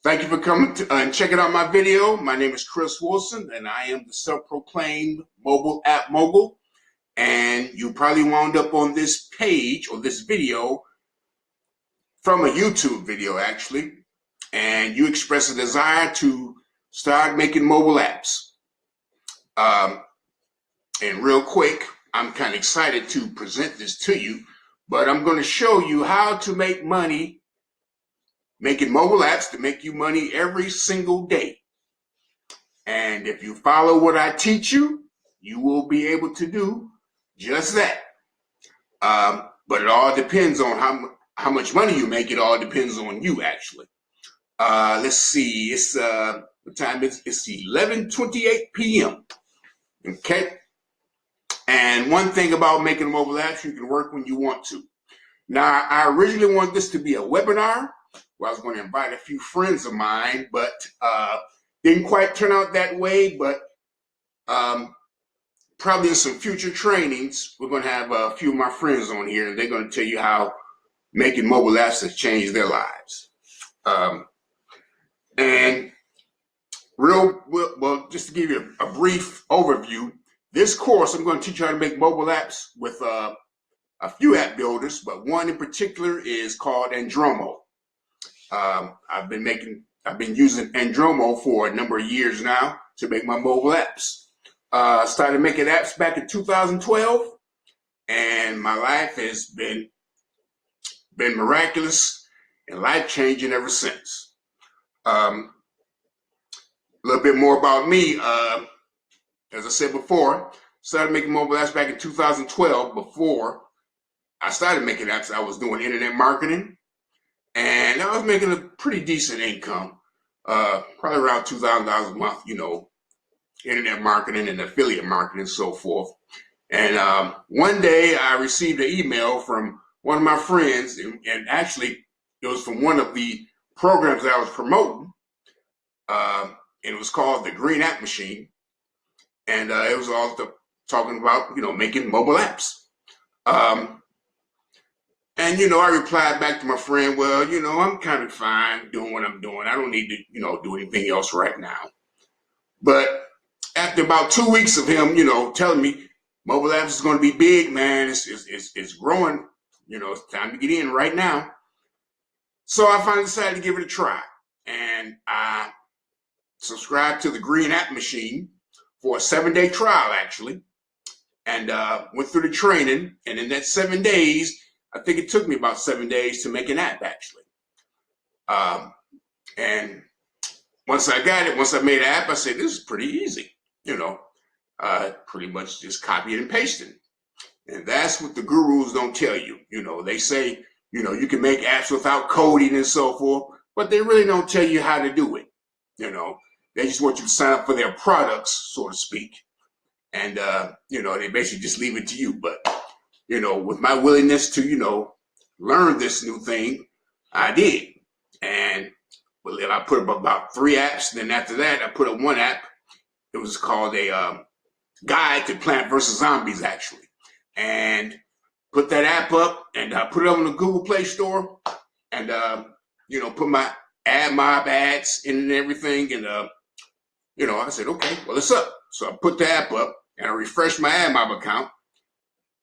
Thank you for coming and checking out my video. My name is Chris Wilson, and I am the self-proclaimed mobile app mogul. And you probably wound up on this page or this video from a YouTube video, actually. And you expressed a desire to start making mobile apps. And real quick, I'm kind of excited to present this to you, but I'm going to show you how to make money making mobile apps to make you money every single day. And if you follow what I teach you, you will be able to do just that. But it all depends on how much money you make. It all depends on you, actually. Let's see. It's what time is it? It's 11:28 p.m. Okay. And one thing about making mobile apps, you can work when you want to. Now, I originally wanted this to be a webinar where I was going to invite a few friends of mine, but didn't quite turn out that way. But probably in some future trainings, we're going to have a few of my friends on here, and they're going to tell you how making mobile apps has changed their lives. And just to give you a brief overview, this course, I'm going to teach you how to make mobile apps with a few app builders, but one in particular is called Andromo. I've been using Andromo for a number of years now to make my mobile apps. Started making apps back in 2012, and my life has been miraculous and life-changing ever since. A little bit more about me. As I said before, started making mobile apps back in 2012. Before I started making apps, I was doing internet marketing, and I was making a pretty decent income, probably around $2,000 a month, internet marketing and affiliate marketing and so forth. And one day I received an email from one of my friends, and actually it was from one of the programs that I was promoting, and it was called the Green App Machine. And it was all talking about, making mobile apps. And, I replied back to my friend, well, I'm kind of fine doing what I'm doing. I don't need to, do anything else right now. But after about 2 weeks of him, telling me mobile apps is going to be big, man, it's growing, it's time to get in right now. So I finally decided to give it a try. And I subscribed to the Green App Machine for a 7-day trial, actually, and went through the training. And in that 7 days, I think it took me about 7 days to make an app, actually. And once I got it, once I made an app, I said, this is pretty easy, pretty much just copying and pasting. And that's what the gurus don't tell you. They say, you can make apps without coding and so forth, but they really don't tell you how to do it, They just want you to sign up for their products, so to speak. And, they basically just leave it to you. But, with my willingness to, learn this new thing, I did. And then I put up about 3 apps. And then after that, I put up one app. It was called a Guide to Plant vs. Zombies, actually. And put that app up, and I put it up on the Google Play Store. And, put my AdMob ads in and everything. And, I said, okay, well, it's up. So I put the app up, and I refreshed my AdMob account,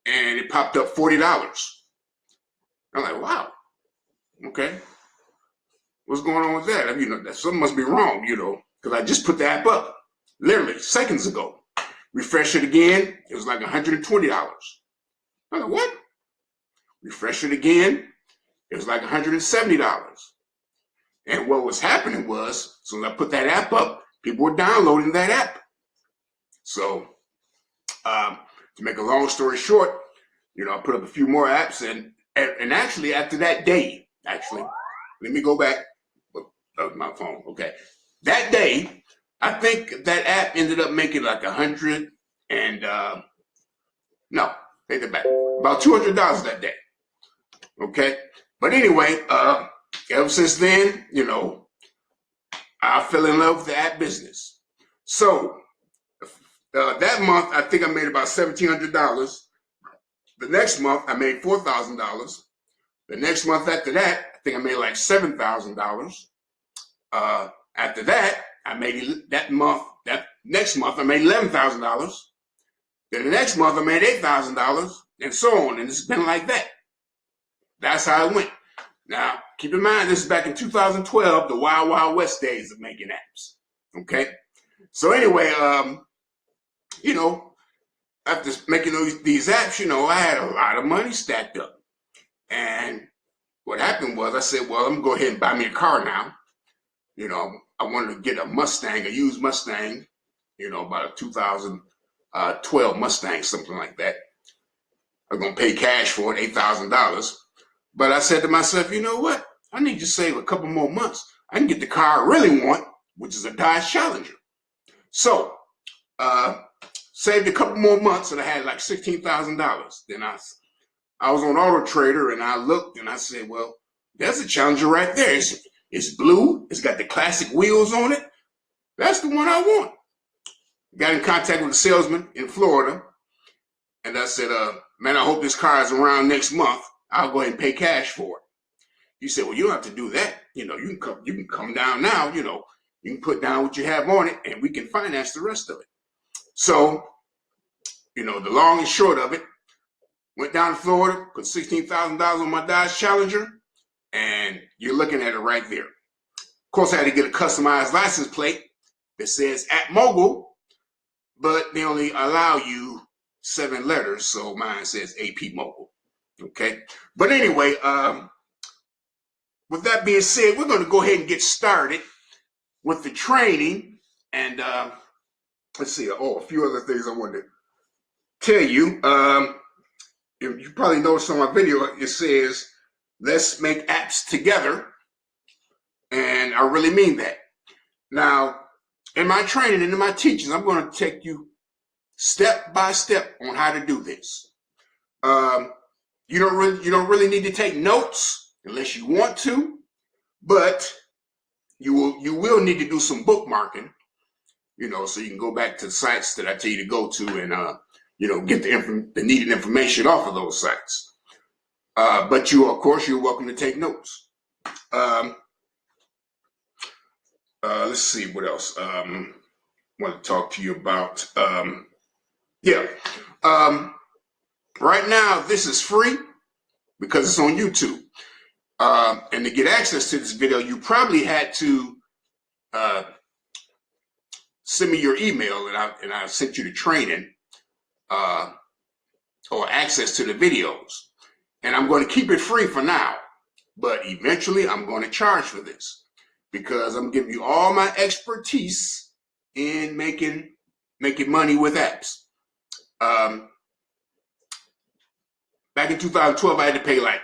and it popped up $40. I'm like, wow, okay. What's going on with that? Something must be wrong, because I just put the app up literally seconds ago. Refresh it again, it was like $120. I'm like, what? Refresh it again, it was like $170. And what was happening was, as soon as I put that app up, people were downloading that app. So, to make a long story short, I put up a few more apps, and actually after that day, let me go back. That was my phone. Okay, that day, I think that app ended up making like $100 and no, take it back, about $200 that day. Okay, but anyway, ever since then, I fell in love with the app business. So that month, I think I made about $1,700. The next month, I made $4,000. The next month after that, I think I made like $7,000. After that, I made that next month, I made $11,000. Then the next month, I made $8,000, and so on. And it's been like that. That's how it went. Now, keep in mind, this is back in 2012, the Wild Wild West days of making apps. Okay? So anyway, after making these apps, I had a lot of money stacked up. And what happened was I said, well, I'm going to go ahead and buy me a car now. I wanted to get a Mustang, a used Mustang, about a 2012 Mustang, something like that. I'm going to pay cash for it, $8,000. But I said to myself, you know what? I need to save a couple more months. I can get the car I really want, which is a Dodge Challenger. So, saved a couple more months and I had like $16,000. Then I was on Auto Trader and I looked and I said, well, there's a Challenger right there. It's blue. It's got the classic wheels on it. That's the one I want. Got in contact with a salesman in Florida. And I said, man, I hope this car is around next month. I'll go ahead and pay cash for it. He said, well, you don't have to do that. You can come down now. You can put down what you have on it and we can finance the rest of it. So, the long and short of it, went down to Florida, put $16,000 on my Dodge Challenger, and you're looking at it right there. Of course, I had to get a customized license plate that says @mogul, but they only allow you 7 letters, so mine says AppMogul. Okay? But anyway, with that being said, we're going to go ahead and get started with the training. And let's see, a few other things I wanted to tell you. You probably noticed on my video, it says, let's make apps together. And I really mean that. Now, in my training and in my teachings, I'm going to take you step by step on how to do this. You don't really need to take notes unless you want to, but you will need to do some bookmarking, so you can go back to the sites that I tell you to go to and get the needed information off of those sites. But of course, you're welcome to take notes. Let's see what else I want to talk to you about. Right now, this is free because it's on YouTube. And to get access to this video, you probably had to send me your email, and I sent you the training or access to the videos. And I'm going to keep it free for now, but eventually I'm going to charge for this because I'm giving you all my expertise in making money with apps. Back in 2012, I had to pay like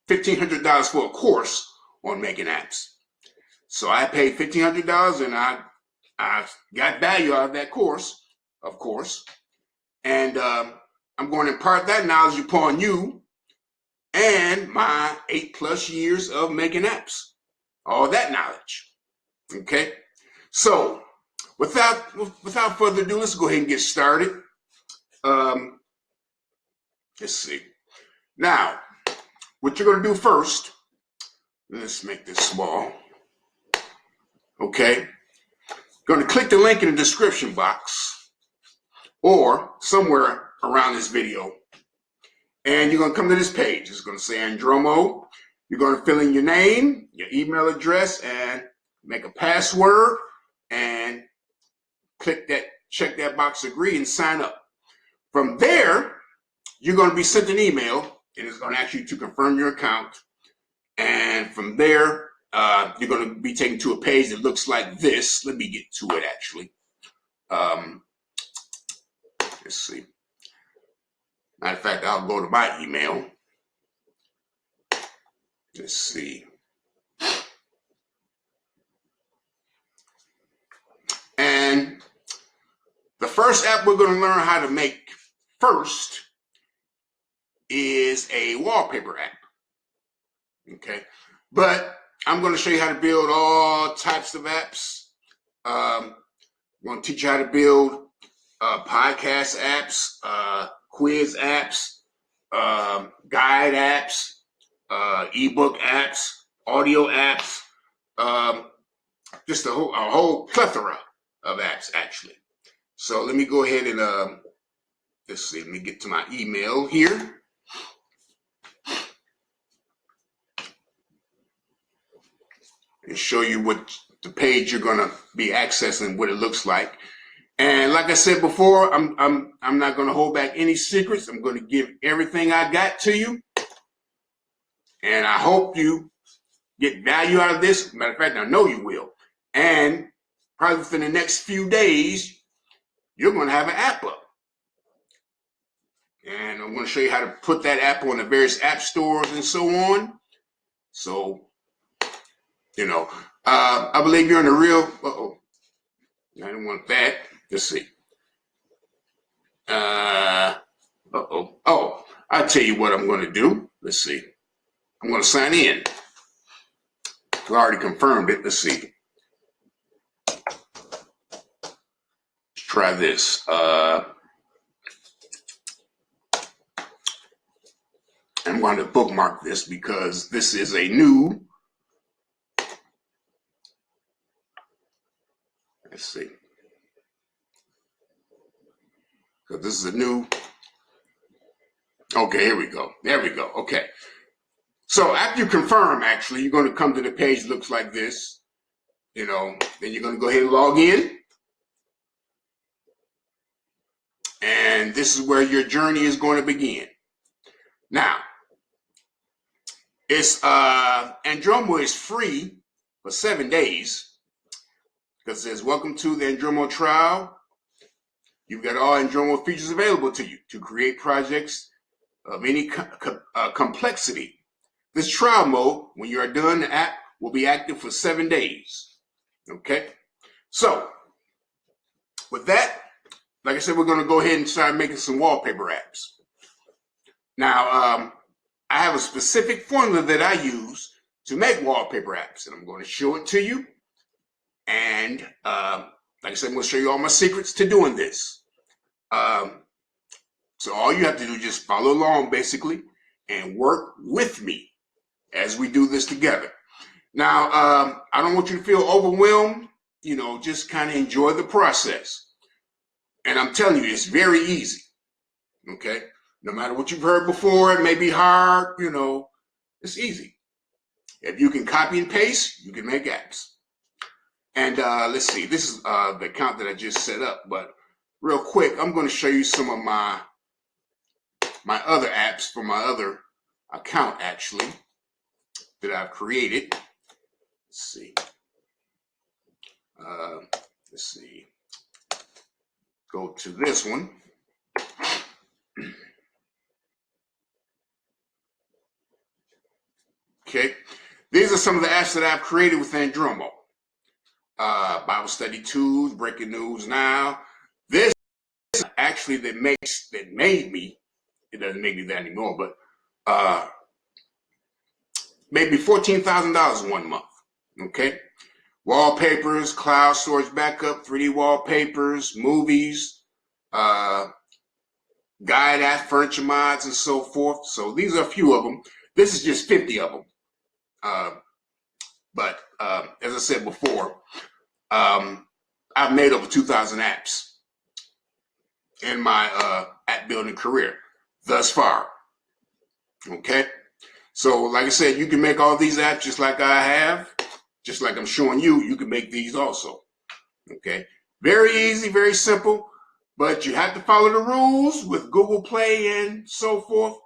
$1,500 for a course on making apps. So I paid $1,500 and I got value out of that course, of course. And I'm going to impart that knowledge upon you and my 8+ years of making apps. All that knowledge. Okay? So without further ado, let's go ahead and get started. Let's see. Now, what you're going to do first, let's make this small. Okay? Going to click the link in the description box or somewhere around this video. And you're going to come to this page. It's going to say Andromo. You're going to fill in your name, your email address, and make a password. And click that, check that box, agree, and sign up. From there, you're going to be sent an email, and it's going to ask you to confirm your account. And from there, you're going to be taken to a page that looks like this. Let me get to it, actually. Let's see. Matter of fact, I'll go to my email. Let's see. And the first app we're going to learn how to make first is a wallpaper app. Okay. But I'm going to show you how to build all types of apps. I'm going to teach you how to build podcast apps, quiz apps, guide apps, ebook apps, audio apps, just a whole plethora of apps actually. So let me go ahead and let's see, let me get to my email here. And show you what the page you're gonna be accessing, what it looks like. And like I said before, I'm not gonna hold back any secrets. I'm gonna give everything I got to you. And I hope you get value out of this. Matter of fact, I know you will. And probably within the next few days, you're gonna have an app up. And I'm gonna show you how to put that app on the various app stores and so on. So, you know, I believe you're in a real, I don't want that. Let's see. Oh, I'll tell you what I'm going to do. Let's see. I'm going to sign in. I already confirmed it. Let's see. Let's try this. I'm going to bookmark this because this is a new. Let's see. Because this is a new. Okay, here we go. There we go. Okay. So after you confirm, actually, you're going to come to the page that looks like this. You know, then you're going to go ahead and log in. And this is where your journey is going to begin. Now, it's Andromo is free for 7 days because it says, welcome to the Andromo trial. You've got all Andromo features available to you to create projects of any complexity. This trial mode, when you are done, the app will be active for 7 days. Okay, so with that, like I said, we're going to go ahead and start making some wallpaper apps. Now, I have a specific formula that I use to make wallpaper apps, and I'm going to show it to you. And like I said, I'm going to show you all my secrets to doing this. So all you have to do is just follow along, basically, and work with me as we do this together. Now, I don't want you to feel overwhelmed. You know, just kind of enjoy the process. And I'm telling you, it's very easy. Okay? No matter what you've heard before, it may be hard, you know, it's easy. If you can copy and paste, you can make apps. And let's see, this is the account that I just set up, but real quick, I'm going to show you some of my other apps from my other account, actually, that I've created. Let's see. Go to this one. Okay, these are some of the apps that I've created with Andromo. Bible study tools, breaking news now. This actually that made me, it doesn't make me that anymore, but made me $14,000 one month. Okay, wallpapers, cloud storage backup, 3D wallpapers, movies, guide apps, furniture mods, and so forth. So these are a few of them. This is just 50 of them. But as I said before, I've made over 2,000 apps in my app building career thus far. Okay, so like I said, you can make all these apps just like I have, just like I'm showing you. You can make these also. Okay, very easy, very simple, but you have to follow the rules with Google Play and so forth,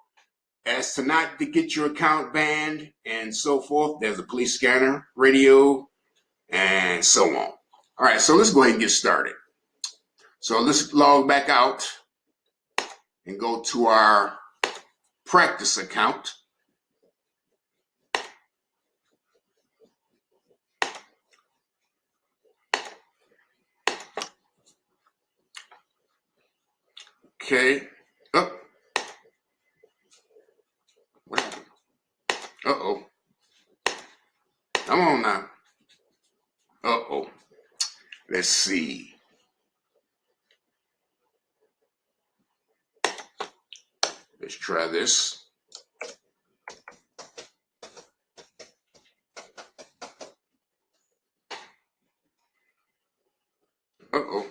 as to not to get your account banned and so forth. There's a police scanner, radio, and so on. All right, so let's go ahead and get started. So let's log back out and go to our practice account. Okay. Oh. What happened? Uh-oh. Come on now. Uh-oh. Let's see. Let's try this. Uh-oh.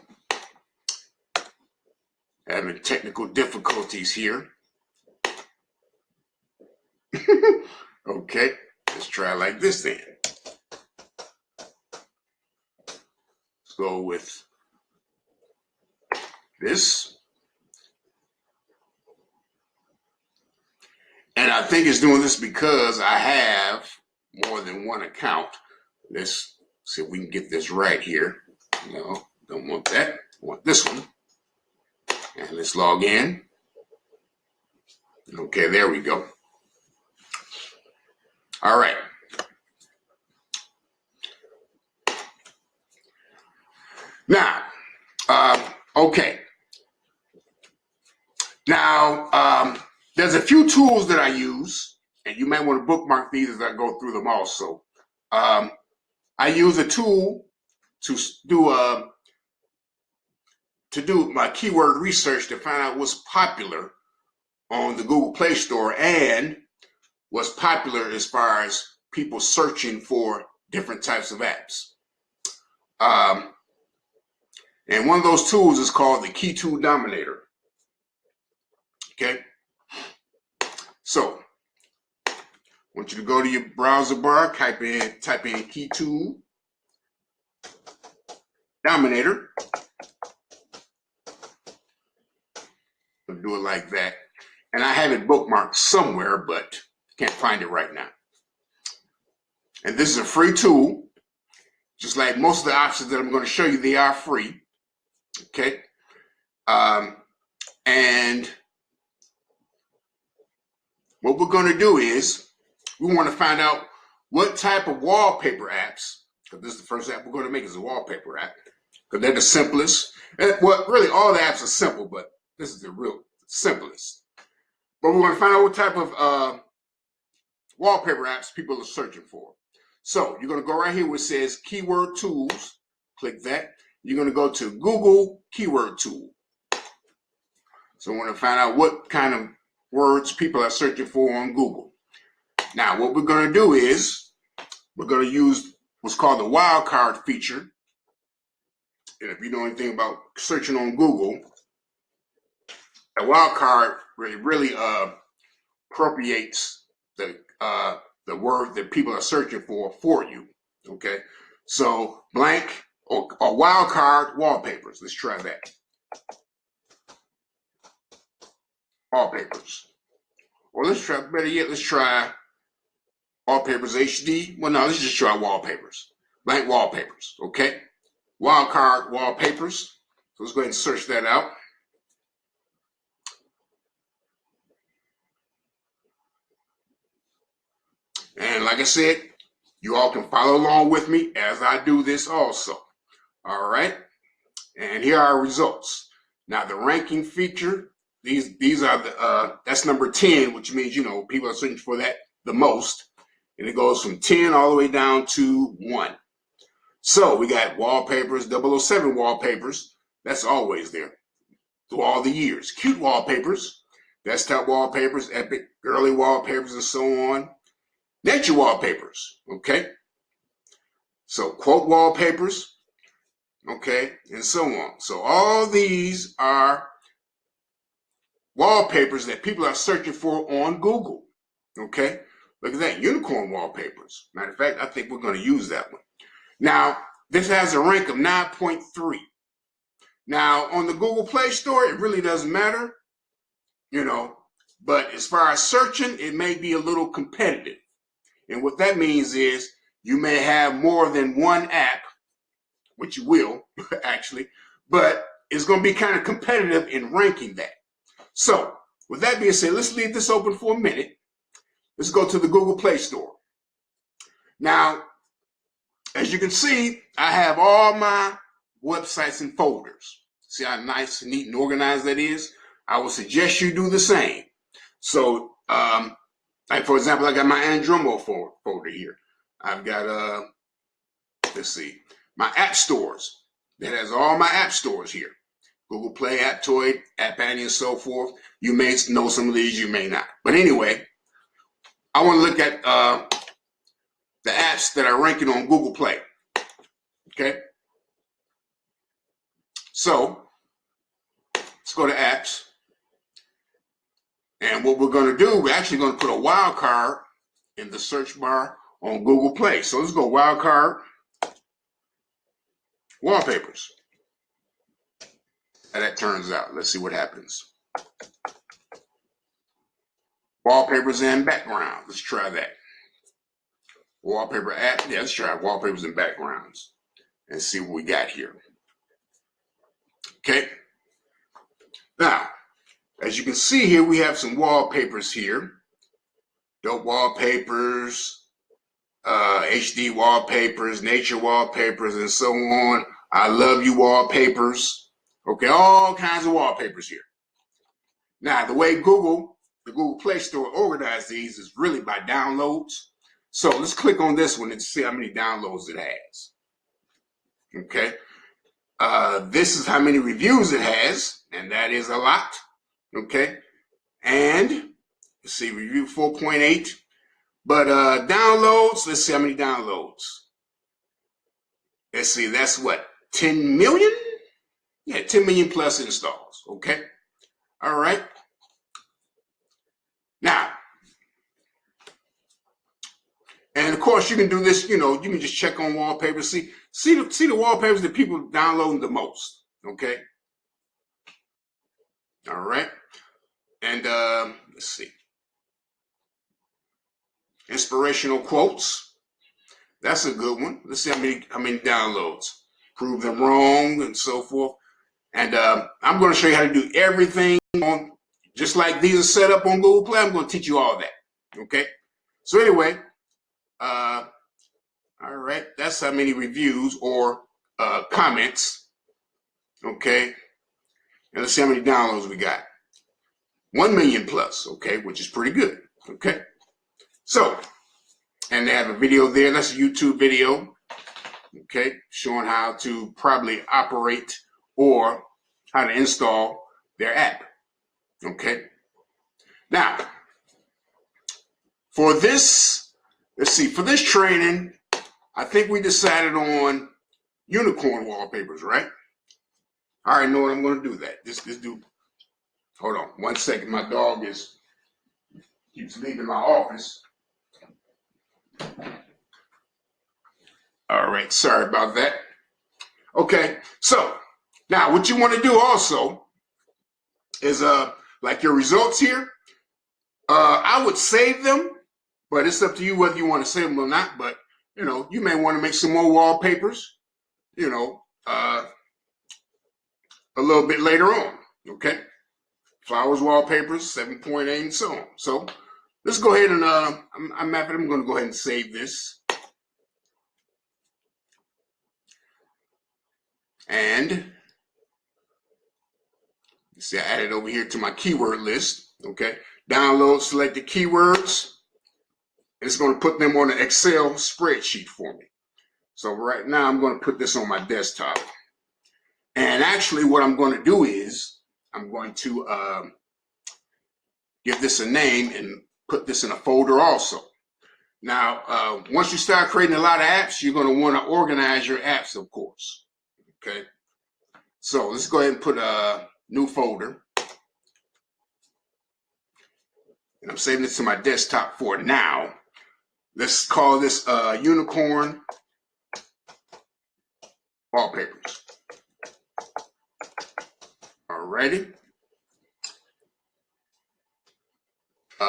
Having technical difficulties here. Okay, let's try like this then. Let's go with this. And I think it's doing this because I have more than one account. Let's see if we can get this right here. No, don't want that. I want this one. And let's log in. Okay, there we go. All right. Now, okay. Now, there's a few tools that I use, and you might want to bookmark these as I go through them also. I use a tool to do my keyword research to find out what's popular on the Google Play Store and what's popular as far as people searching for different types of apps. And one of those tools is called the Key Tool Dominator. Okay. So I want you to go to your browser bar, type in Key Tool Dominator. I'll do it like that. And I have it bookmarked somewhere, but can't find it right now. And this is a free tool. Just like most of the options that I'm going to show you, they are free. Okay. And what we're going to do is we want to find out what type of wallpaper apps, because this is the first app we're going to make is a wallpaper app, because they're the simplest. Well, really all the apps are simple, but this is the real simplest. But we want to find out what type of wallpaper apps people are searching for. So you're going to go right here where it says Keyword Tools. Click that. You're going to go to Google Keyword Tool. So we want to find out what kind of words people are searching for on Google. Now, what we're going to do is we're going to use what's called the wildcard feature. And if you know anything about searching on Google, a wildcard really appropriates the word that people are searching for you. Okay, so blank or wildcard wallpapers. Let's try that. Wallpapers. Or let's try, better yet, let's try wallpapers HD. Well, no, let's just try wallpapers. Blank wallpapers. Okay, wildcard wallpapers. So let's go ahead and search that out. And like I said, you all can follow along with me as I do this also. All right. And here are our results. Now the ranking feature, these are the that's number 10, which means, you know, people are searching for that the most. And it goes from 10 all the way down to 1. So we got wallpapers, 007 wallpapers. That's always there through all the years. Cute wallpapers, desktop wallpapers, epic girly wallpapers, and so on. Nature wallpapers, okay? So quote wallpapers, okay, and so on. So all these are wallpapers that people are searching for on Google, okay? Look at that, unicorn wallpapers. Matter of fact, I think we're going to use that one. Now, this has a rank of 9.3. Now, on the Google Play Store, it really doesn't matter, you know, but as far as searching, it may be a little competitive. And what that means is you may have more than one app, which you will actually, but it's going to be kind of competitive in ranking that. So with that being said, let's leave this open for a minute. Let's go to the Google Play Store. Now, as you can see, I have all my websites in folders. See how nice, neat, and organized that is? I would suggest you do the same. So, like, for example, I got my Andromo folder here. I've got, let's see, my app stores. That has all my app stores here. Google Play, Aptoid, App Annie, and so forth. You may know some of these, you may not. But anyway, I want to look at the apps that are ranking on Google Play. Okay? So let's go to apps. And what we're going to do, we're actually going to put a wildcard in the search bar on Google Play. So let's go wildcard, wallpapers. And that turns out. Let's see what happens. Wallpapers and background. Let's try that. Wallpaper app. Yeah, let's try wallpapers and backgrounds and see what we got here. Okay. Now, as you can see here, we have some wallpapers here. Dope wallpapers, HD wallpapers, nature wallpapers, and so on. I love you wallpapers. Okay, all kinds of wallpapers here. Now, the way the Google Play Store organized these is really by downloads. So let's click on this one and see how many downloads it has. Okay, this is how many reviews it has, and that is a lot. Okay, and let's see, review 4.8. But downloads, let's see how many downloads. Let's see, that's what, 10 million? Yeah, 10 million plus installs. Okay, all right. Now, and of course, you can do this, you can just check on wallpapers, see the wallpapers that people download the most. Okay, all right. And let's see. Inspirational quotes. That's a good one. Let's see how many downloads. Prove them wrong and so forth. And I'm going to show you how to do everything on, just like these are set up on Google Play. I'm going to teach you all that. Okay. So anyway, all right. That's how many reviews or comments. Okay. And let's see how many downloads we got. 1 million plus, okay, which is pretty good, okay? So, and they have a video there, that's a YouTube video, okay, showing how to probably operate or how to install their app, okay? Now, for this, let's see, for this training, I think we decided on unicorn wallpapers, right? I already know what I'm going to do that. This dude. Hold on 1 second. My dog keeps leaving my office. All right, sorry about that. Okay, so now what you want to do also is like your results here. I would save them, but it's up to you whether you want to save them or not. But you may want to make some more wallpapers. A little bit later on. Okay. Flowers wallpapers, 7.8 and so on. So let's go ahead and I'm going to go ahead and save this. And you see, I added over here to my keyword list. Okay. Download selected keywords. It's going to put them on an Excel spreadsheet for me. So right now I'm going to put this on my desktop. And actually what I'm going to do is I'm going to give this a name and put this in a folder also. Now, once you start creating a lot of apps, you're going to want to organize your apps, of course. Okay. So let's go ahead and put a new folder. And I'm saving this to my desktop for now. Let's call this unicorn wallpapers. Alrighty.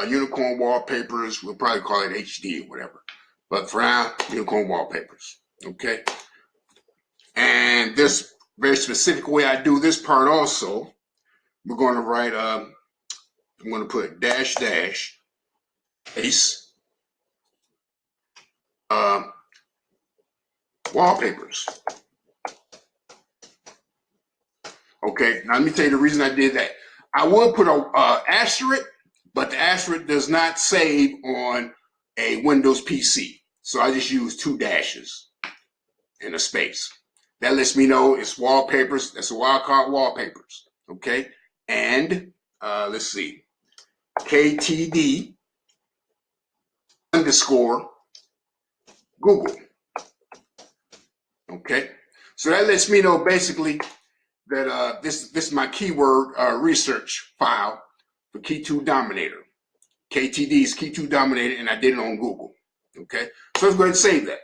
Unicorn wallpapers, we'll probably call it HD or whatever. But for now, unicorn wallpapers. Okay. And this very specific way I do this part also, we're going to write, I'm going to put dash ace wallpapers. Okay, now let me tell you the reason I did that. I will put a asterisk, but the asterisk does not save on a Windows PC. So I just use 2 dashes and a space. That lets me know it's wallpapers. That's a wildcard wallpapers. Okay, and let's see, KTD _ Google. Okay, so that lets me know basically that this is my keyword research file for Key2 Dominator, KTD's Key2 Dominator, and I did it on Google. Okay, so let's go ahead and save that.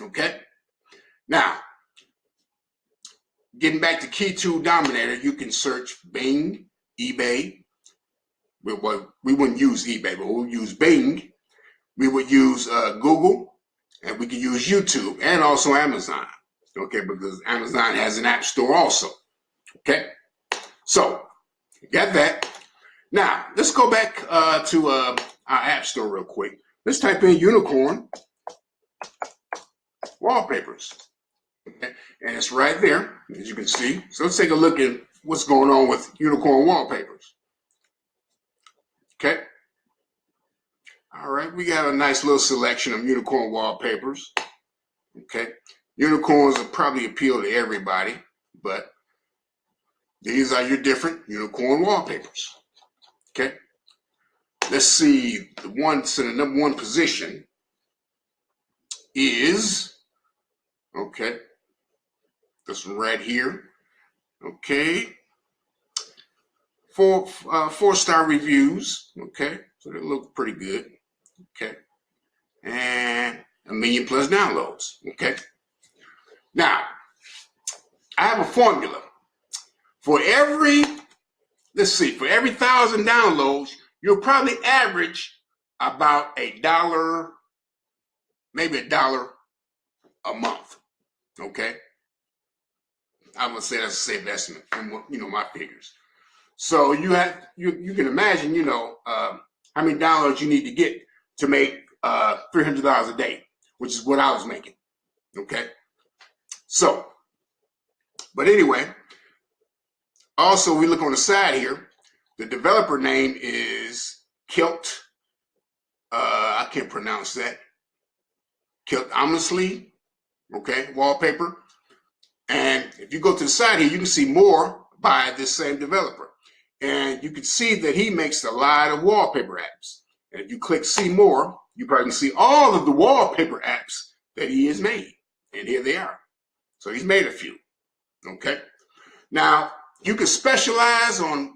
Okay, now getting back to Key2 Dominator, you can search Bing, eBay. Well, we wouldn't use eBay, but we'll use Bing. We would use Google, and we can use YouTube and also Amazon. Okay, because Amazon has an app store also. Okay, so you got that. Now let's go back to our app store real quick. Let's type in unicorn wallpapers. Okay, and it's right there, as you can see. So let's take a look at what's going on with unicorn wallpapers. Okay. All right, we got a nice little selection of unicorn wallpapers. Okay. Unicorns will probably appeal to everybody, but these are your different unicorn wallpapers. Okay. Let's see, the one, so the number one position is, okay, this one right here. Okay. 4-star reviews. Okay. So they look pretty good. Okay. And 1 million+ downloads. Okay. Now, I have a formula. For every, let's see, for every 1,000 downloads, you'll probably average about $1, maybe $1 a month. Okay. I'm gonna say that's a safe estimate from my figures. So you can imagine, how many downloads you need to get to make $300 a day, which is what I was making. Okay. So, but anyway, also we look on the side here. The developer name is 𝐂𝐤𝐤𝐤. I can't pronounce that. 𝐂𝐤𝐤𝐤𝐤. Okay, wallpaper. And if you go to the side here, you can see more by this same developer. And you can see that he makes a lot of wallpaper apps. And if you click see more, you probably can see all of the wallpaper apps that he has made. And here they are. So he's made a few. Okay. Now you can specialize on,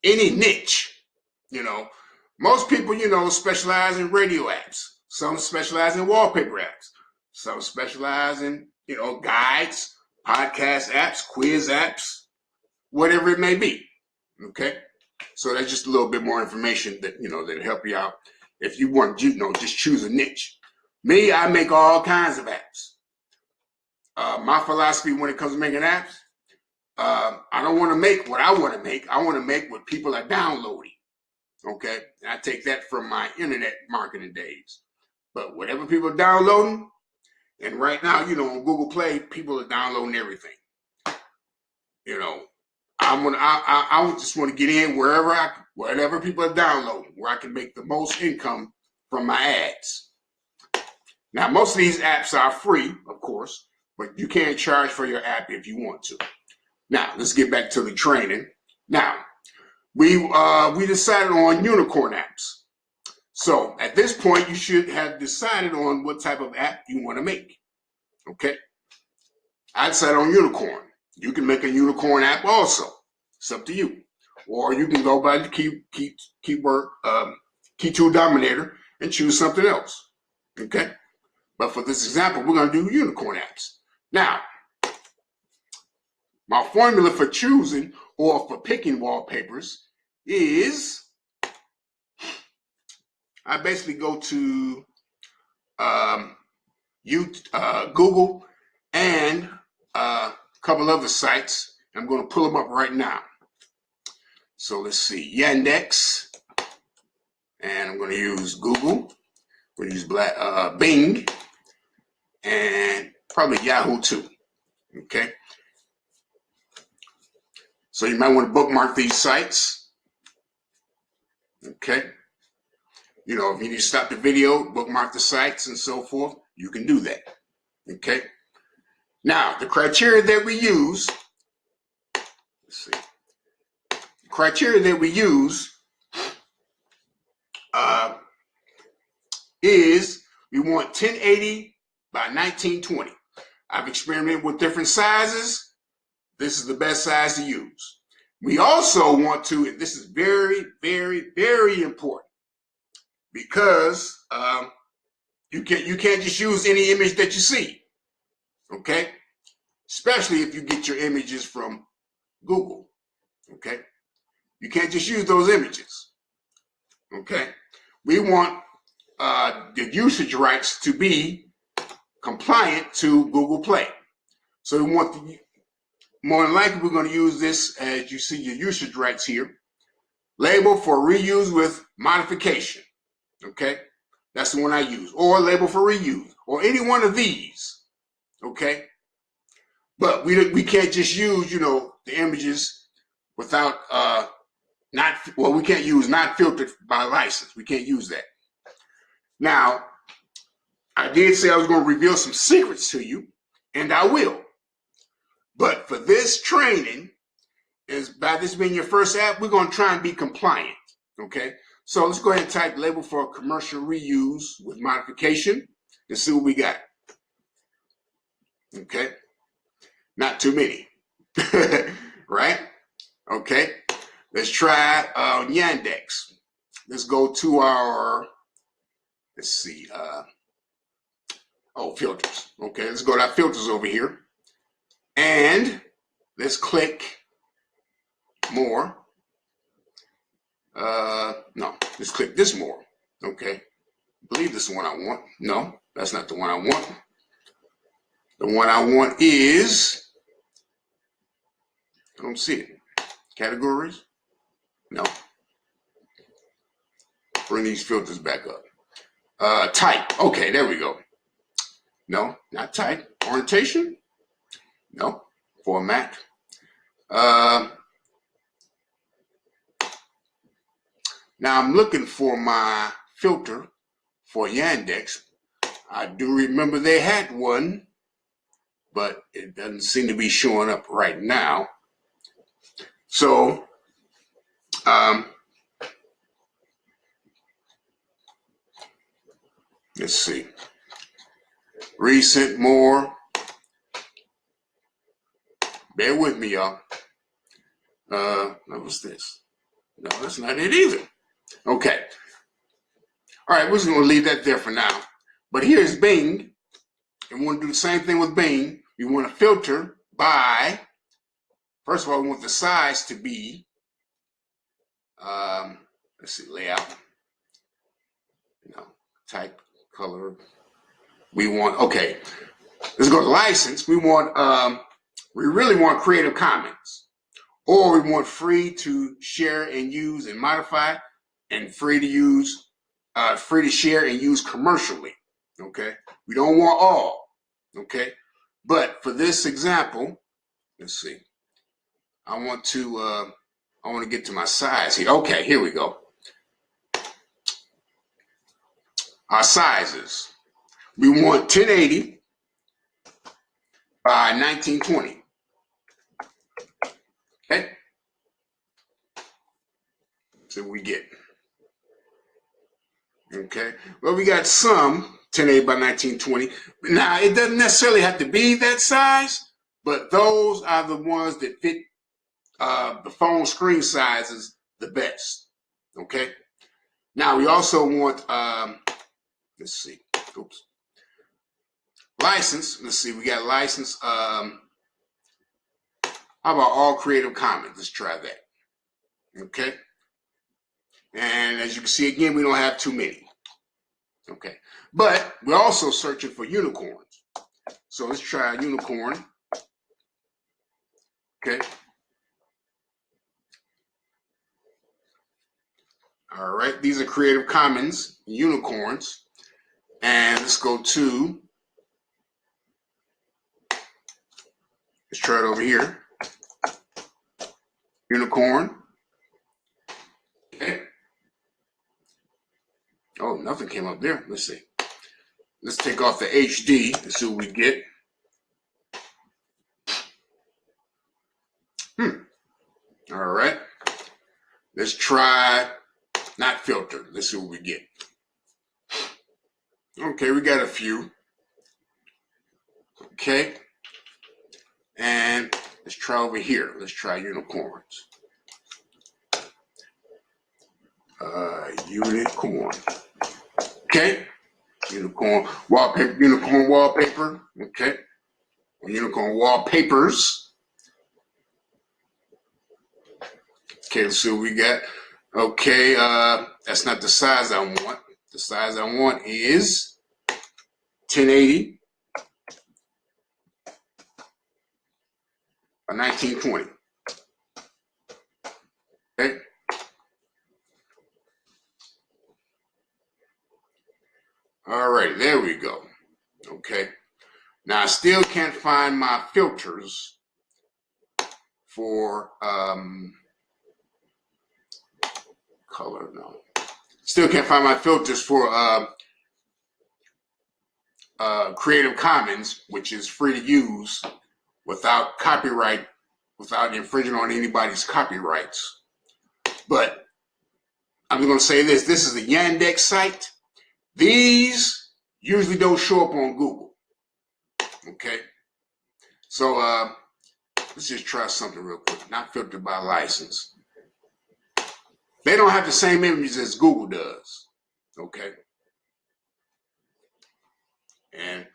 any niche. Most people, specialize in radio apps. Some specialize in wallpaper apps. Some specialize in, guides, podcast apps, quiz apps, whatever it may be. Okay. So that's just a little bit more information that, that'll help you out. If you want, just choose a niche. Me, I make all kinds of apps. My philosophy when it comes to making apps, I don't want to make what I want to make. I want to make what people are downloading. Okay. And I take that from my internet marketing days. But whatever people are downloading, and right now, on Google Play, people are downloading everything. I just want to get in wherever people are downloading, where I can make the most income from my ads. Now, most of these apps are free, of course, but you can't charge for your app if you want to. Now, let's get back to the training. Now, we decided on unicorn apps. So at this point, you should have decided on what type of app you want to make. Okay. I decided on unicorn. You can make a unicorn app also. It's up to you. Or you can go by the keyword Key2 Dominator and choose something else. Okay. But for this example, we're going to do unicorn apps. Now, my formula for choosing or for picking wallpapers is I basically go to Google and a couple other sites. I'm going to pull them up right now. So let's see, Yandex, and I'm going to use Google. We'll use Bing, and probably Yahoo too. Okay. So you might want to bookmark these sites. Okay. If you need to stop the video, bookmark the sites and so forth, you can do that. Okay. Now, the criteria that we use, let's see. The criteria that we use is we want 1080 by 1920. I've experimented with different sizes. This is the best size to use. We also want to, and this is very, very, very important, because you can't just use any image that you see, okay? Especially if you get your images from Google, okay? You can't just use those images, okay? We want the usage rights to be compliant to Google Play. So we want the, more than likely we're going to use this, as you see your usage rights here, label for reuse with modification, okay? That's the one I use, or label for reuse, or any one of these, okay? But we can't just use, you know, the images without, we can't use not filtered by license. We can't use that. Now, I did say I was going to reveal some secrets to you, and I will. But for this training, is by this being your first app, we're going to try and be compliant, okay? So let's go ahead and type label for commercial reuse with modification and see what we got, okay? Not too many, right? Okay, let's try Yandex. Let's go to our, let's see, filters. Okay, let's go to our filters over here. And let's click more. No, let's click this more. Okay, I believe this is the one I want. No, that's not the one I want. The one I want is, I don't see it. Categories? No. Bring these filters back up. Type. Okay, there we go. No, not type. Orientation? No. Format. Now I'm looking for my filter for Yandex. I do remember they had one, but it doesn't seem to be showing up right now. So, let's see. Recent, more. Bear with me, y'all. What was this? No, that's not it either. Okay. All right, we're just going to leave that there for now. But here's Bing. And we want to do the same thing with Bing. We want to filter by, first of all, we want the size to be, let's see, layout. No, type, color. We want, okay, let's go to license. We want, we really want Creative Commons, or we want free to share and use and modify, and free to use, free to share and use commercially. Okay, we don't want all. Okay, but for this example, let's see. I want to get to my size here. Okay, here we go. Our sizes. We want 1080 by 1920. Okay. So we get. Okay. Well, we got some 1080 by 1920. Now, it doesn't necessarily have to be that size, but those are the ones that fit the phone screen sizes the best. Okay. Now, we also want, let's see. Oops. License. Let's see. We got license. How about all Creative Commons? Let's try that. Okay. And as you can see, again, we don't have too many. Okay. But we're also searching for unicorns. So let's try a unicorn. Okay. All right. These are Creative Commons unicorns. And let's go to, let's try it over here. Unicorn. Okay. Oh, nothing came up there. Let's see. Let's take off the HD and see what we get. All right. Let's try not filtered. Let's see what we get. Okay, we got a few. Okay. And let's try over here. Let's try unicorns. Unicorn. Okay. Unicorn wallpaper. Okay. Unicorn wallpapers. Okay, let's see what we got. Okay, that's not the size I want. The size I want is 1080 by 1920. Okay. All right, there we go. Okay. Now I still can't find my filters for color. No, still can't find my filters for Creative Commons, which is free to use without copyright, without infringing on anybody's copyrights. But I'm going to say this: this is a Yandex site. These usually don't show up on Google. Okay, so let's just try something real quick. Not filtered by license. They don't have the same images as Google does. Okay. And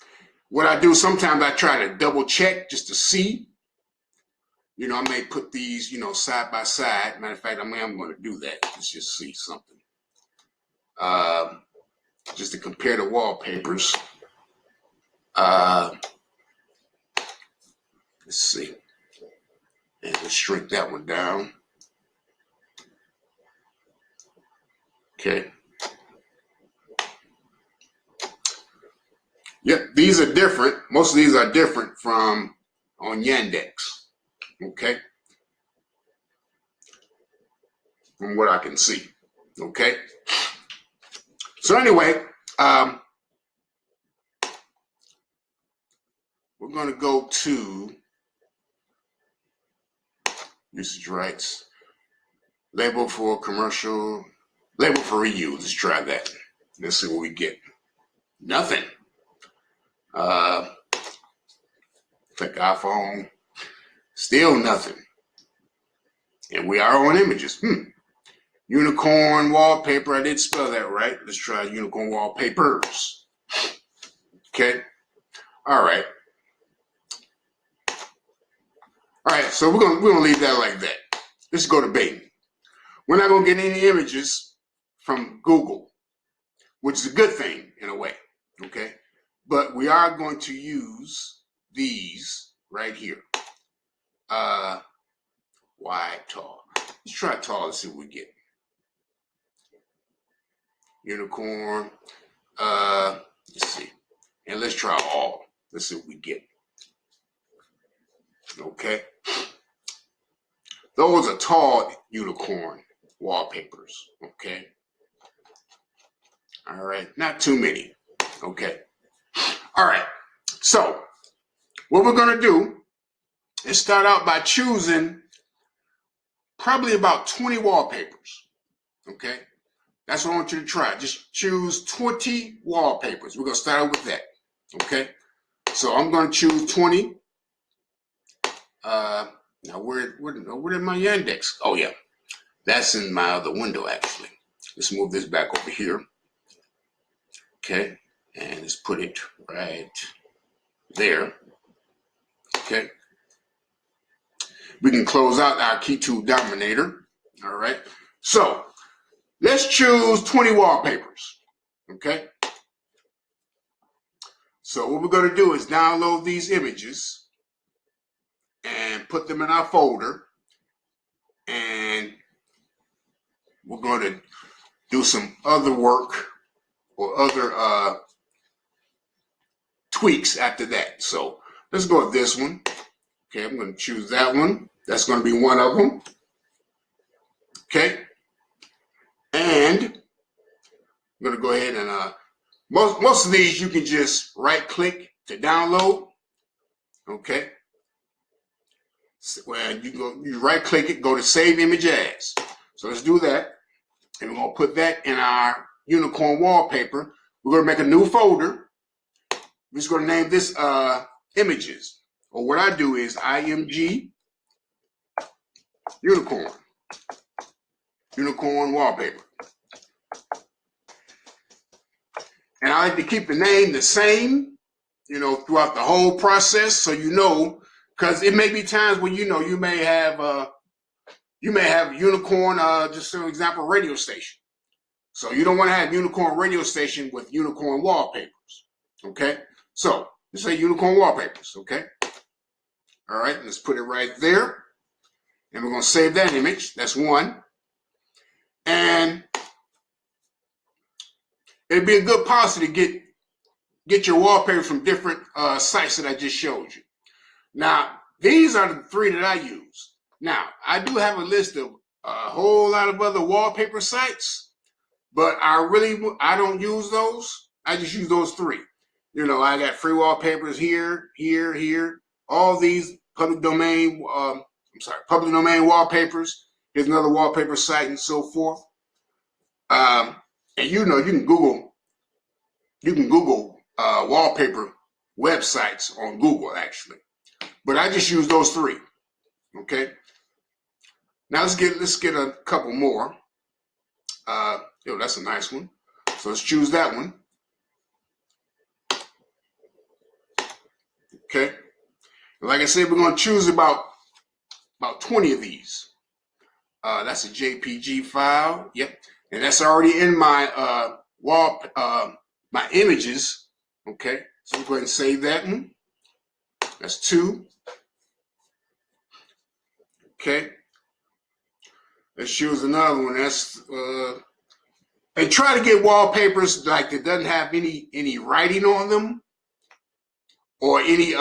what I do, sometimes I try to double check just to see. You know, I may put these, you know, side by side. Matter of fact, I'm going to do that. Let's just see something. Just to compare the wallpapers. Let's see. And let's shrink that one down. Okay. Yep, these are different. Most of these are different from on Yandex. Okay. From what I can see. Okay. So anyway, we're going to go to usage rights, label for commercial, label for reuse. Let's try that. Let's see what we get. Nothing. Click iPhone. Still nothing. And we are on images. Unicorn wallpaper. I did spell that right. Let's try unicorn wallpapers. Okay. All right. All right. So we're gonna leave that like that. Let's go to baiting. We're not gonna get any images from Google, which is a good thing in a way. Okay. But we are going to use these right here. Wide, tall. Let's try tall. Let's see what we get. Unicorn. Let's see. And let's try all. Let's see what we get. Okay. Those are tall unicorn wallpapers. Okay. All right. Not too many. Okay. All right. So what we're going to do is start out by choosing probably about 20 wallpapers. Okay. That's what I want you to try. Just choose 20 wallpapers. We're going to start out with that. Okay. So I'm going to choose 20. Now where did my Yandex? Oh yeah. That's in my other window actually. Let's move this back over here. Okay. And let's put it right there. Okay. We can close out our key tool dominator. All right. So let's choose 20 wallpapers. Okay. So what we're going to do is download these images and put them in our folder. And we're going to do some other work or other tweaks after that. So let's go with this one. Okay, I'm going to choose that one. That's going to be one of them. Okay. And I'm going to go ahead and most of these you can just right click to download. Okay. So when you right click it, go to save image as. So let's do that. And we're going to put that in our unicorn wallpaper. We're going to make a new folder. We're just going to name this images. Or what I do is IMG unicorn wallpaper. And I like to keep the name the same, throughout the whole process, so because it may be times when you may have unicorn, just for example, radio station. So you don't want to have unicorn radio station with unicorn wallpapers. Okay, so let's say unicorn wallpapers. Okay, all right, let's put it right there, and we're going to save that image. That's one, and it'd be a good policy to get your wallpaper from different sites that I just showed you. Now, these are the three that I use. Now, I do have a list of a whole lot of other wallpaper sites, but I don't use those. I just use those three. I got free wallpapers here, all these public domain wallpapers. Here's another wallpaper site and so forth. And you can Google wallpaper websites on Google, actually. But I just use those three. Okay. Now let's get a couple more. That's a nice one. So let's choose that one. Okay. Like I said, we're going to choose about 20 of these. That's a JPG file. Yep. And that's already in my my images. Okay. So we'll go ahead and save that one. That's 2. Okay. Let's choose another one. That's and try to get wallpapers like that doesn't have any writing on them or any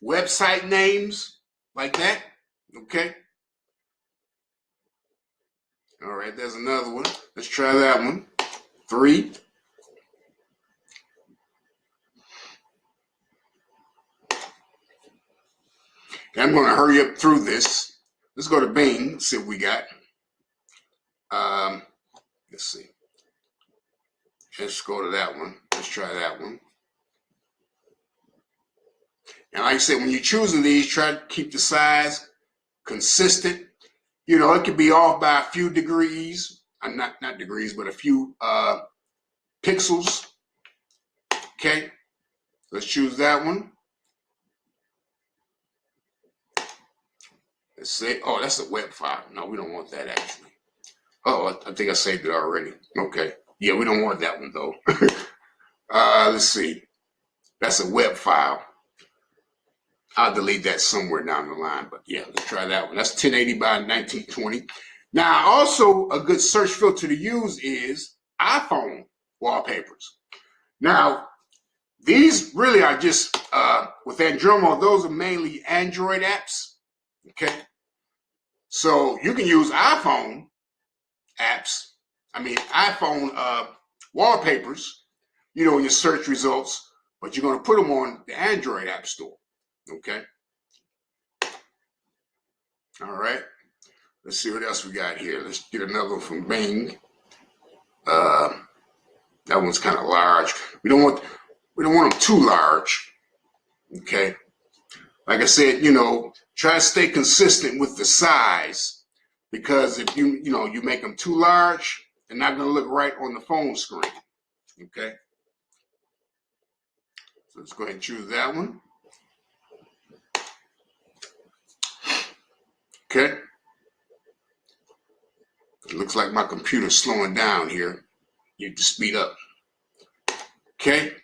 website names like that. Okay. All right, there's another one. Let's try that one. 3. Okay, I'm going to hurry up through this. Let's go to Bing, see what we got. Let's see. Let's go to that one. Let's try that one. And like I said, when you're choosing these, try to keep the size consistent. It could be off by a few degrees. Not degrees, but a few pixels. Okay. Let's choose that one. Let's say, oh, that's a web file. No, we don't want that actually. Oh, I think I saved it already. Okay. Yeah, we don't want that one though. Let's see. That's a web file. I'll delete that somewhere down the line, but yeah, let's try that one. That's 1080 by 1920. Now, also a good search filter to use is iPhone wallpapers. Now, these really are just, with Andromo, those are mainly Android apps, okay? So you can use iPhone wallpapers, in your search results, but you're going to put them on the Android app store, okay? All right. Let's see what else we got here. Let's get another one from Bing. That one's kind of large. We don't want them too large. Okay. Like I said, try to stay consistent with the size, because if you make them too large, they're not going to look right on the phone screen. Okay. So let's go ahead and choose that one. Okay. It looks like my computer's slowing down here. You have to speed up. Okay.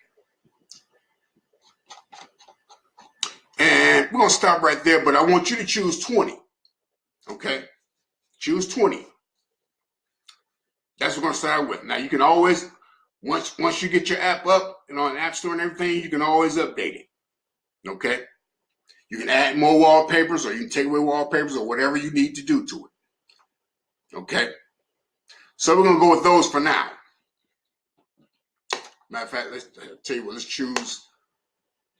And we're going to stop right there, but I want you to choose 20. Okay. Choose 20. That's what we're going to start with. Now, you can always, once you get your app up and on the App Store and everything, you can always update it. Okay. You can add more wallpapers, or you can take away wallpapers, or whatever you need to do to it. Okay. So we're going to go with those for now. Matter of fact, let's tell you what, let's choose.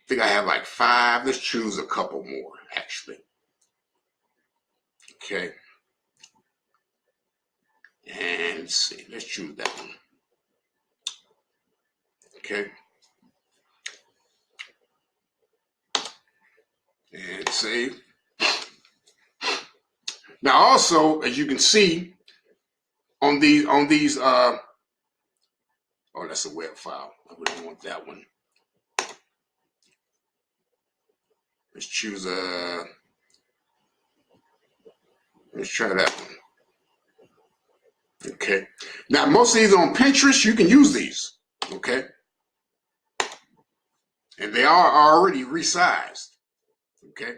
I think I have like 5. Let's choose a couple more, actually. Okay. And let's see. Let's choose that one. Okay. and save. Now also, as you can see on these, oh, that's a web file. I really want that one. Let's choose let's try that one. Okay. Now, most of these on Pinterest, you can use these. Okay. And they are already resized. Okay.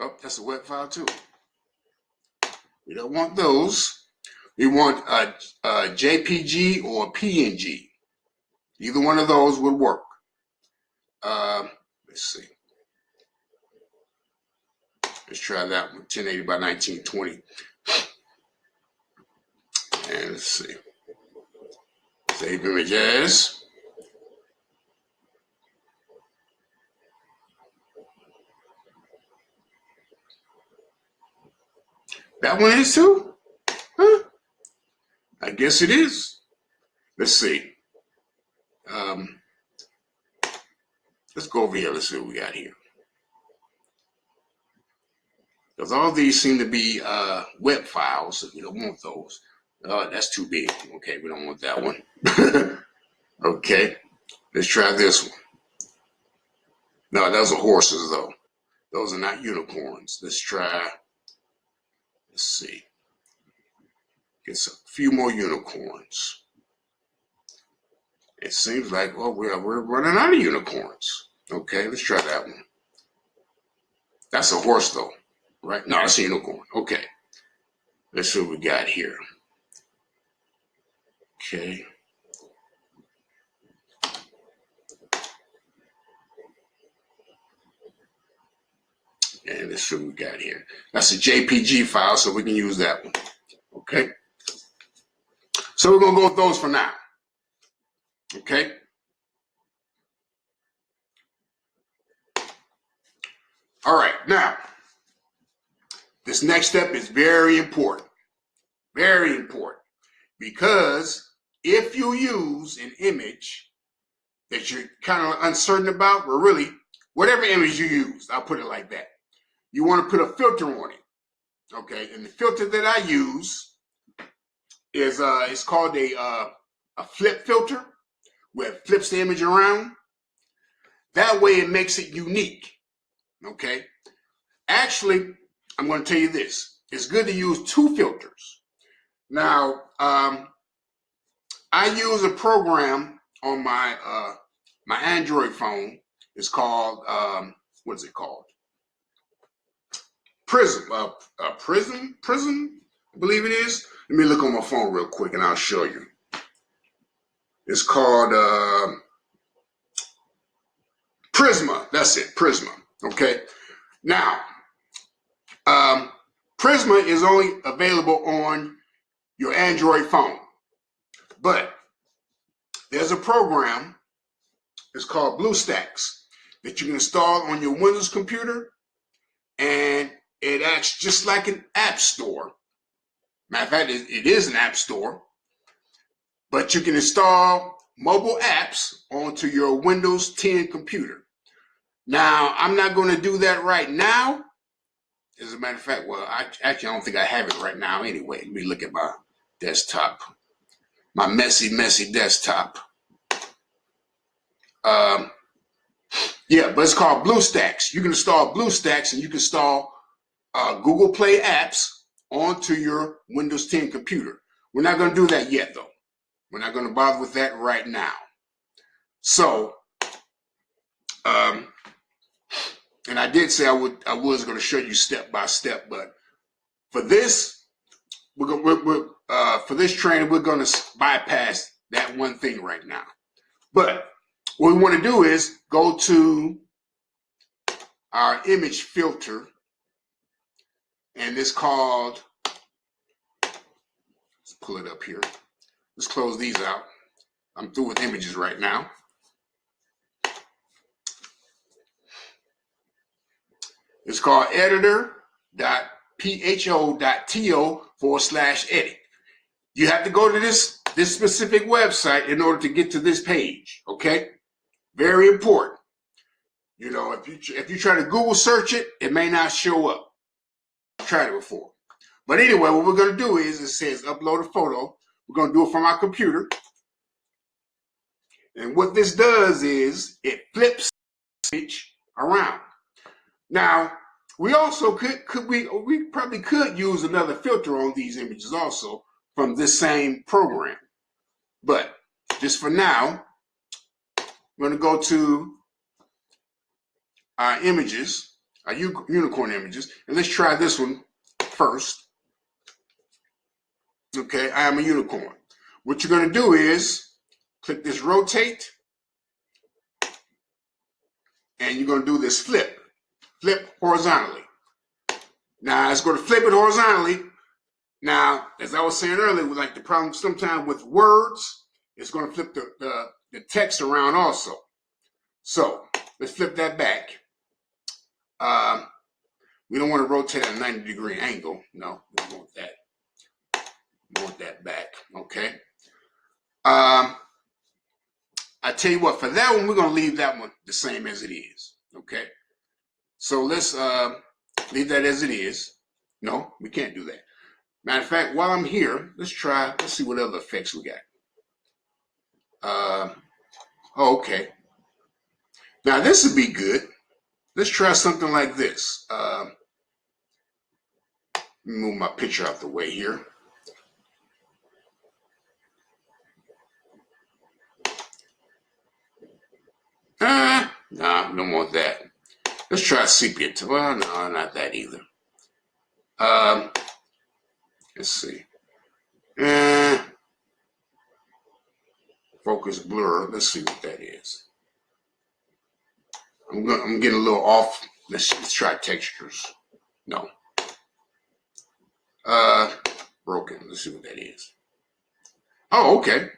Oh, that's a web file too. We don't want those. We want a JPG or a PNG. Either one of those would work. Let's see. Let's try that one, 1080 by 1920. And let's see. Save images. That one is too? Huh? I guess it is. Let's see. Let's go over here. Let's see what we got here. Because all these seem to be web files. So we don't want those. That's too big. Okay, we don't want that one. Okay, let's try this one. No, those are horses though. Those are not unicorns. Let's try. Let's see. Get a few more unicorns. It seems like, well, we're running out of unicorns. Okay, let's try that one. That's a horse though, right? No, that's a unicorn. Okay, let's see what we got here. Okay. And let's see what we got here. That's a JPG file, so we can use that one. Okay. So we're going to go with those for now. Okay. All right. Now, this next step is very important. Very important. Because if you use an image that you're kind of uncertain about, or really, whatever image you use, I'll put it like that. You want to put a filter on it. Okay. And the filter that I use is it's called a flip filter, where it flips the image around. That way it makes it unique. Okay. Actually, I'm going to tell you this. It's good to use two filters. Now, I use a program on my my Android phone. It's called what is it called? Prism. Prism, I believe it is. Let me look on my phone real quick and I'll show you. It's called Prisma. That's it, Prisma. Okay. Now, Prisma is only available on your Android phone, but there's a program. It's called BlueStacks that you can install on your Windows computer, and it acts just like an app store. Matter of fact, it is an app store, but you can install mobile apps onto your Windows 10 computer. Now, I'm not going to do that right now. As a matter of fact, well, I don't think I have it right now anyway. Let me look at my desktop, my messy desktop. Yeah, but it's called BlueStacks. You can install BlueStacks and you can install Google Play apps onto your Windows 10 computer. We're not going to do that yet, though. We're not going to bother with that right now. So, and I did say I was going to show you step by step, but for this, for this training, we're going to bypass that one thing right now. But what we want to do is go to our image filter, and it's called, let's pull it up here. Let's close these out. I'm through with images right now. It's called editor.pho.to/edit. You have to go to this specific website in order to get to this page, okay? Very important. You know, if you try to Google search it, it may not show up. I've tried it before. But anyway, what we're going to do is, it says upload a photo. We're going to do it from our computer. And what this does is it flips the image around. Now, we also we probably could use another filter on these images also from this same program. But just for now, we're going to go to our images, our unicorn images, and let's try this one first. Okay, I am a unicorn. What you're going to do is click this rotate, and you're going to do this flip horizontally. Now, it's going to flip it horizontally. Now, as I was saying earlier, like the problem sometimes with words, it's going to flip the text around also. So let's flip that back. We don't want to rotate at a 90-degree angle. No, we don't want that. We want that back. Okay. I tell you what, for that one, we're going to leave that one the same as it is. Okay. So let's leave that as it is. No, we can't do that. Matter of fact, while I'm here, let's see what other effects we got. Okay. Now this would be good. Let's try something like this. Let me move my picture out the way here. No, don't want that. Let's try sepia. Well, no, not that either. Let's see. Focus blur. Let's see what that is. I'm getting a little off. Let's try textures. No. Broken. Let's see what that is. Oh, okay.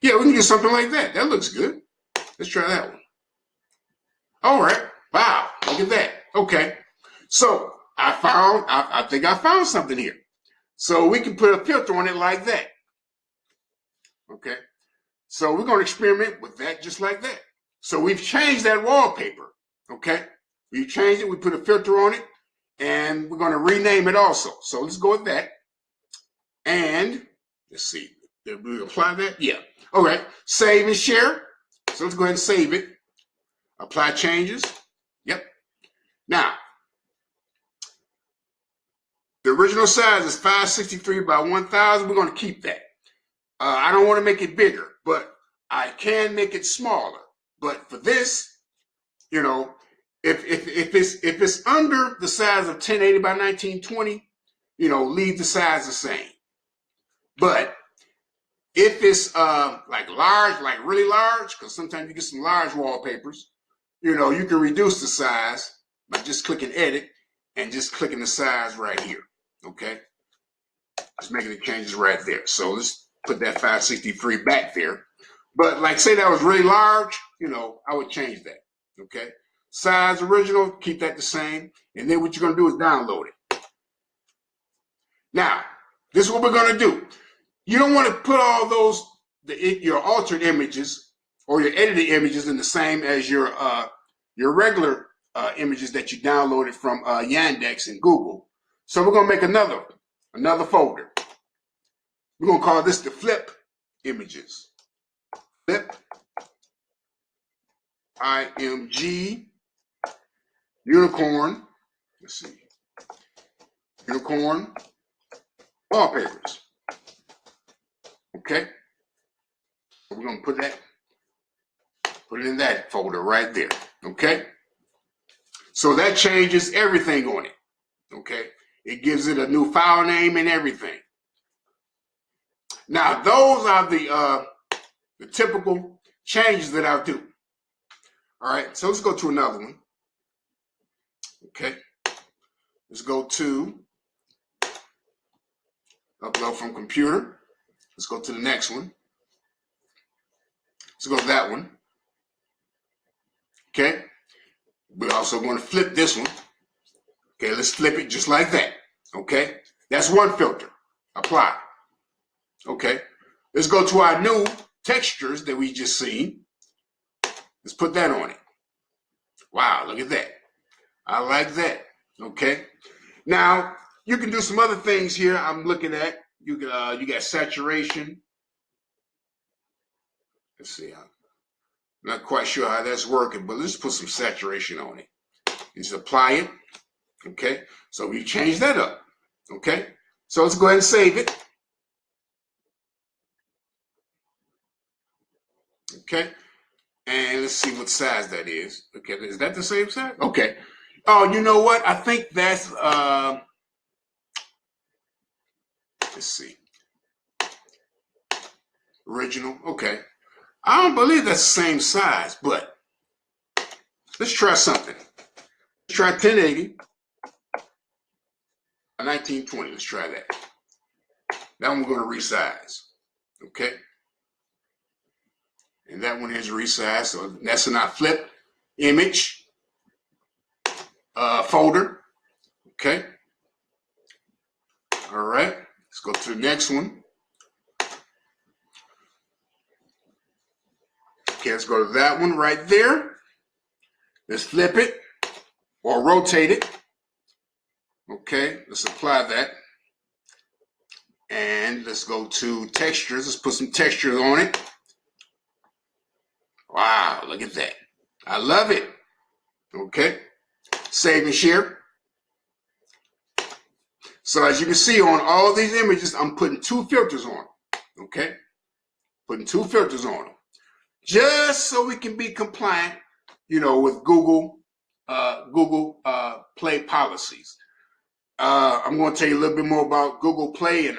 Yeah, we can do something like that. That looks good. Let's try that one. All right. Wow. Look at that. Okay. So I think I found something here. So we can put a filter on it like that. Okay. So we're going to experiment with that just like that. So we've changed that wallpaper. Okay. We've changed it. We put a filter on it, and we're going to rename it also. So let's go with that. And let's see. Did we apply that? Yeah. All right. Save and share. So let's go ahead and save it. Apply changes. Yep. Now, the original size is 563 by 1000. We're going to keep that. I don't want to make it bigger, but I can make it smaller. But for this, you know, if it's under the size of 1080 by 1920, you know, leave the size the same. But if it's like large, like really large, because sometimes you get some large wallpapers, you know, you can reduce the size by just clicking edit and just clicking the size right here. Okay, just making the changes right there. So let's put that 563 back there. But like say that was really large, you know, I would change that. Okay, size original, keep that the same. And then what you're going to do is download it. Now, this is what we're going to do. You don't want to put all those, your altered images or your edited images in the same as your regular images that you downloaded from Yandex and Google. So we're going to make another folder. We're going to call this the flip images. Flip IMG unicorn. Let's see. Unicorn wallpapers. Okay. So we're going to put it in that folder right there. Okay. So that changes everything on it. Okay. It gives it a new file name and everything. Now, those are the typical changes that I'll do. All right, so let's go to another one. Okay, let's go to upload from computer. Let's go to the next one. Let's go to that one. Okay, we're also going to flip this one. Okay, let's flip it just like that. Okay, that's one filter. Apply. Okay, let's go to our new textures that we just seen. Let's put that on it. Wow, look at that. I like that. Okay. Now you can do some other things here. I'm looking at you got saturation. Let's see. I'm not quite sure how that's working, but let's put some saturation on it. Just apply it. Okay. So we change that up. Okay. So let's go ahead and save it. Okay. And let's see what size that is. Okay. Is that the same size? Okay. Oh, you know what? I think that's let's see. Original. Okay. I don't believe that's the same size, but let's try something. Let's try 1080. A 1920. Let's try that. That one we're going to resize. Okay. And that one is resized. So that's in our flip image folder. Okay. All right. Let's go to the next one. Okay, let's go to that one right there. Let's flip it or rotate it. Okay, let's apply that. And let's go to textures. Let's put some textures on it. Wow, look at that. I love it. Okay, save and share. So as you can see on all these images, I'm putting 2 filters on. Okay, putting 2 filters on them. Just so we can be compliant, with Google Play policies. I'm going to tell you a little bit more about Google Play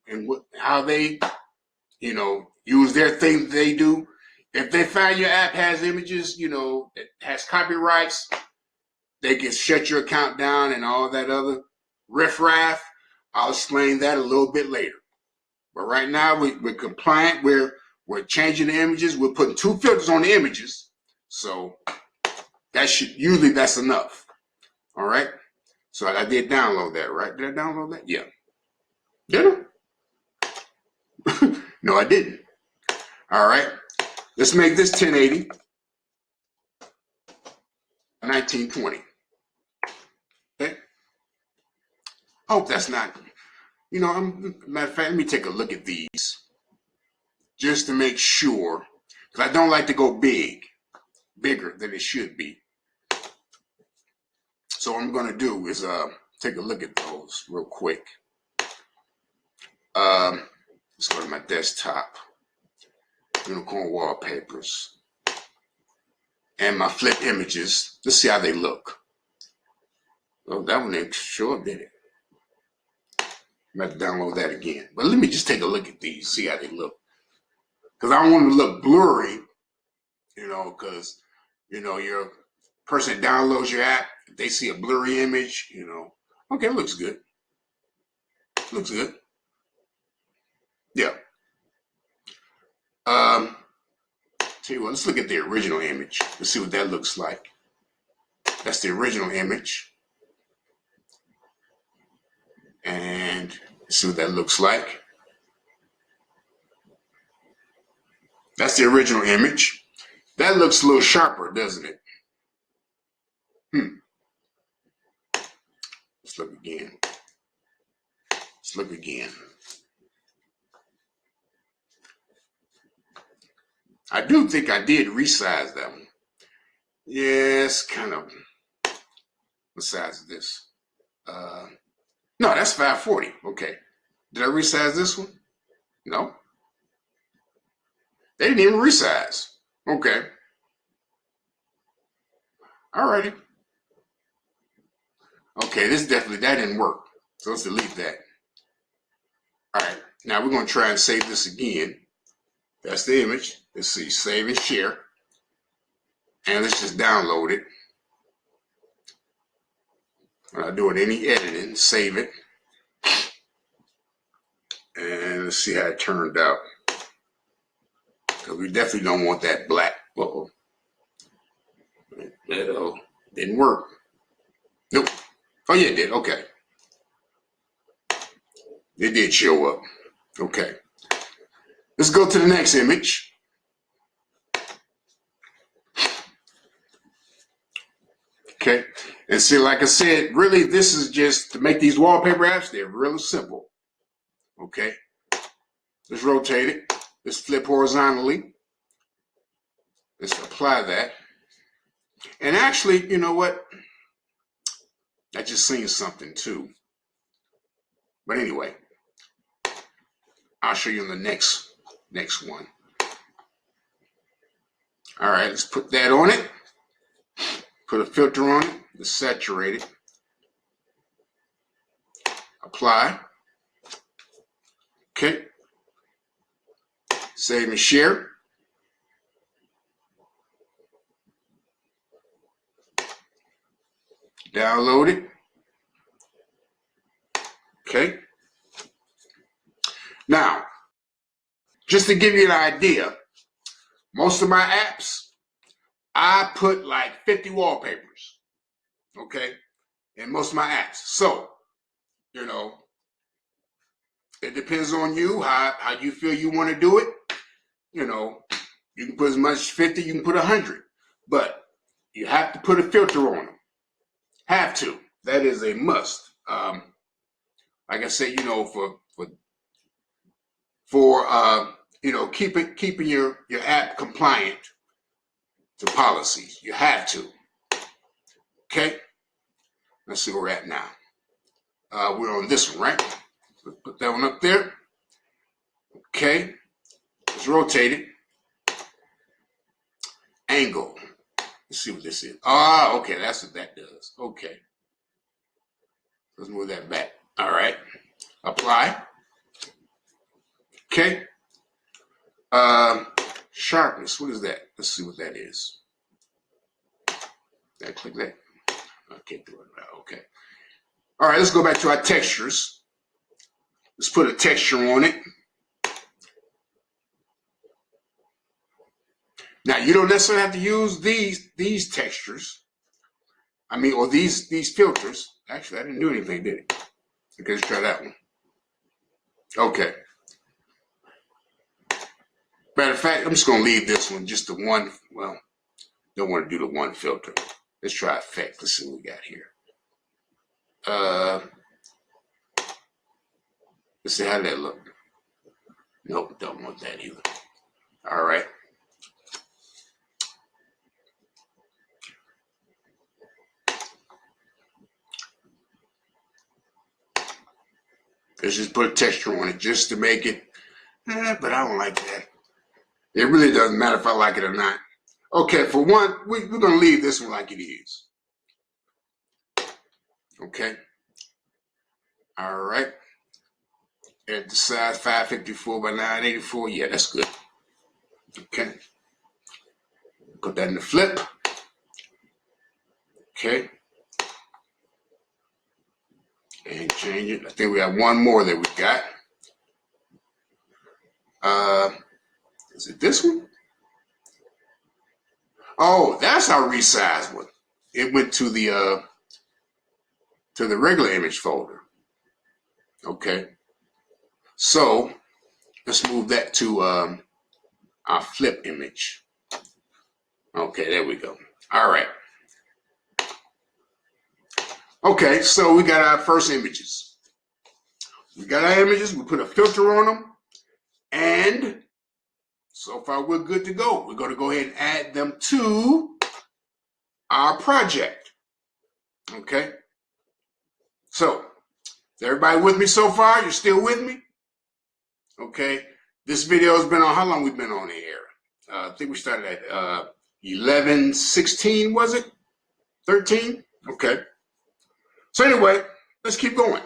and how they, use their thing that they do. If they find your app has images, that has copyrights, they can shut your account down and all that other riffraff. I'll explain that a little bit later. But right now we're compliant. We're changing the images. We're putting 2 filters on the images. So usually that's enough. All right. So I did download that, right? Did I download that? Yeah. Did I? No, I didn't. All right. Let's make this 1080. 1920. Okay. Hope that's not, matter of fact, let me take a look at these just to make sure, because I don't like to go bigger than it should be. So what I'm going to do is take a look at those real quick. Let's go to my desktop, Unicorn Wallpapers, and my flip images. Let's see how they look. Oh, that one ain't sure did it. I'm going to download that again. But let me just take a look at these, see how they look. Because I don't want them to look blurry, because, your person downloads your app, if they see a blurry image, okay, it looks good. Looks good. Yeah. Tell you what, let's look at the original image. Let's see what that looks like. That's the original image. And let's see what that looks like. That's the original image. That looks a little sharper, doesn't it? Let's look again. Let's look again. I do think I did resize that one. Yes, kind of. What size is this? No, that's 540. Okay. Did I resize this one? No. They didn't even resize. Okay. Alrighty. Okay, that didn't work. So let's delete that. Alright, now we're going to try and save this again. That's the image. Let's see, save and share. And let's just download it. I'm not doing any editing. Save it. And let's see how it turned out. Because we definitely don't want that black. Uh-oh. That didn't work. Nope. Oh, yeah, it did. Okay. It did show up. Okay. Let's go to the next image. Okay, and see, like I said, really, this is just to make these wallpaper apps. They're really simple. Okay, let's rotate it. Let's flip horizontally. Let's apply that. And actually, you know what? I just seen something too. But anyway, I'll show you in the next one. All right, let's put that on it. Put a filter on it. Let's saturate it. Apply. Okay. Save and share. Download it. Okay. Now, just to give you an idea, most of my apps, I put like 50 wallpapers, okay, in most of my apps. So, you know, it depends on you, how you feel you want to do it. You know, you can put as much as 50, you can put 100, but you have to put a filter on them. Have to. That is a must. Like I said, you know, for you know, keeping your app compliant to policies. You have to. Okay. Let's see where we're at now. We're on this one, right? Let's put that one up there. Okay. Let's rotate it. Angle. Let's see what this is. Ah, okay, that's what that does. Okay. Let's move that back. All right. Apply. Okay. Sharpness. What is that? Let's see what that is. Did I click that? I can't do it now. Okay. All right, let's go back to our textures. Let's put a texture on it. Now, you don't necessarily have to use these textures. I mean, or these filters. Actually, I didn't do anything, did it? Okay, let's try that one. Okay. Matter of fact, I'm just going to leave this one, just the one. Well, don't want to do the one filter. Let's try effect. Let's see what we got here. Let's see how that look. Nope, don't want that either. All right. Let's just put a texture on it just to make it, but I don't like that. It really doesn't matter if I like it or not. Okay, for one, we're going to leave this one like it is. Okay. All right. At the size 554 by 984. Yeah, that's good. Okay. Put that in the flip. Okay. And change it. I think we got one more that we got. Is it this one? Oh, that's our resized one. It went to the regular image folder. Okay. So let's move that to our flip image. Okay, there we go. All right. Okay, so we got our first images. We got our images, we put a filter on them, and so far we're good to go. We're going to go ahead and add them to our project. Okay? So, is everybody with me so far? You're still with me? Okay. This video has been on, how long we've been on the air? I think we started at 11:16, was it? 13? Okay. So anyway, let's keep going.